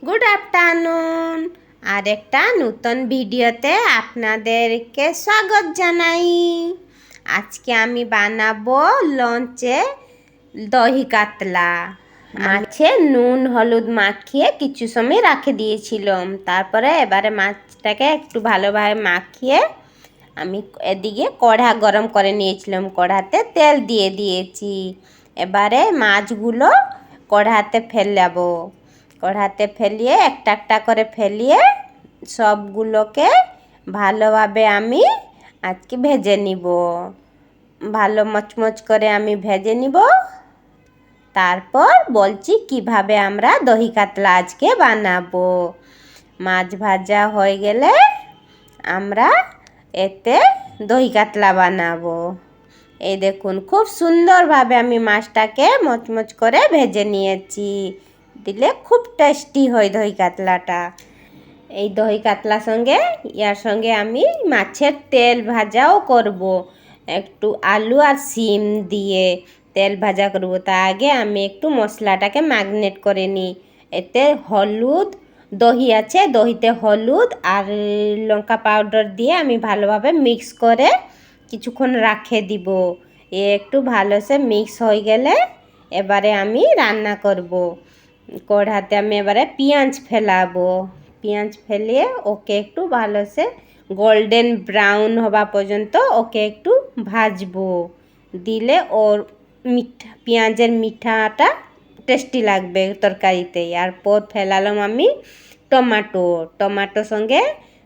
Good afternoon. আর একটা নতুন ভিডিওতে আপনাদেরকে স্বাগত জানাই। আজকে আমি বানাবো লঞ্চে দহি কাতলা। মাছে নুন হলুদ মাখিয়ে কিছু সময় রেখে দিয়েছিলাম। তারপরে এবারে মাছটাকে একটু ভালোভাবে মাখিয়ে আমি এদিকে কড়া গরম করে নিয়েছিলাম। কড়াতে তেল দিয়ে দিয়েছি। এবারে মাছগুলো কড়াতে ফেলাবো। কড়াতে ফেলিয়ে একটা একটা করে ফেলিয়ে সবগুলোকে ভালোভাবে আমি আজকে ভেজে নিব। ভালো মচমচ করে আমি ভেজে নিব। তারপর বলছি কিভাবে আমরা দহি কাতলা আজকে বানাবো। মাছ ভাজা হয়ে গেলে আমরা এতে দহি কাতলা বানাবো। এই দেখুন খুব সুন্দরভাবে আমি মাছটাকে মচমচ করে ভেজে নিয়েছি। দিলে খুব টেস্টি হয় দহি কাতলাটা। এই দহি কাতলার সঙ্গে ইয়ার সঙ্গে আমি মাছের তেল ভাজাও করব। একটু আলু আর শিম দিয়ে তেল ভাজা করব। তার আগে আমি একটু মশলাটাকে ম্যাগনেট করে নিই। এতে হলুদ দহি আছে, দহিতে হলুদ আর লঙ্কা পাউডার দিয়ে আমি ভালোভাবে মিক্স করে কিছুক্ষণ রেখে দিব। একটু ভালোসে মিক্স হয়ে গেলে এবারে আমি রান্না করব। কড়াতে আমি এবারে পেঁয়াজ ফেলাবো। পেঁয়াজ ফেলিয়ে ওকে একটু ভালোসে গোল্ডেন ব্রাউন হওয়া পর্যন্ত ওকে একটু ভাজবো। দিলে ওর পেঁয়াজের মিঠাটা টেস্টি লাগবে তরকারিতে। এরপর ফেলালাম আমি টমাটো সঙ্গে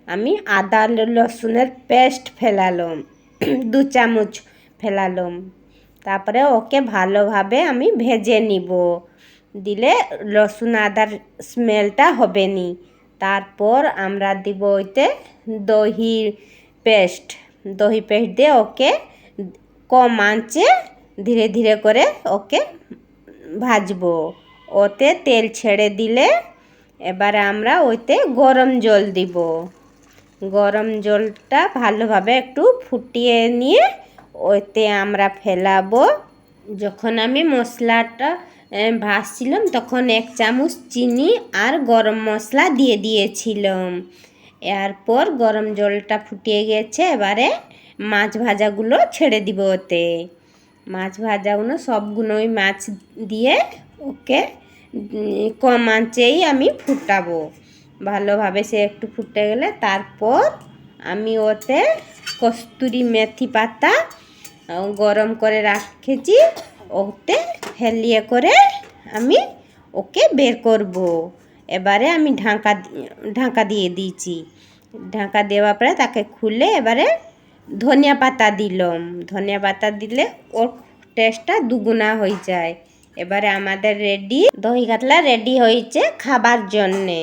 আমি আদা রসুনের পেস্ট ফেলালাম 2 চামচ ফেলালাম। তারপরে ওকে ভালোভাবে আমি ভেজে নিব। দিলে রসুন আদার স্মেলটা হবে নি। তারপর আমরা দিব ওইতে দহি পেস্ট দিয়ে ওকে কম আঁচে ধীরে ধীরে করে ওকে ভাজবো। ওতে তেল ছেড়ে দিলে এবারে আমরা ওইতে গরম জল দিব। গরম জলটা ভালোভাবে একটু ফুটিয়ে নিয়ে ওইতে আমরা ফেলাবো। যখন আমি মশলাটা ভাজছিলাম তখন 1 চামচ চিনি আর গরম মশলা দিয়ে দিয়েছিলাম। এরপর গরম জলটা ফুটিয়ে গেছে। এবারে মাছ ভাজাগুলো ছেড়ে দিব ওতে। মাছ ভাজাগুলো সবগুলোই মাছ দিয়ে ওকে কম আঁচেই আমি ফুটাবো। ভালোভাবে সে একটু ফুটে গেলে তারপর আমি ওতে কস্তুরি মেথি পাতা গরম করে রেখেছি ওতে ফেলিয়ে করে আমি ওকে বের করব। এবারে আমি ঢাকা দিয়ে দিয়েছি। ঢাকা দেওয়ার পরে তাকে খুলে এবারে ধনিয়া পাতা দিলাম। ধনিয়া পাতা দিলে ওর টেস্টটা দুগুণা হয়ে যায়। এবারে আমাদের দহি কাতলা রেডি হয়েছে খাবার জন্যে।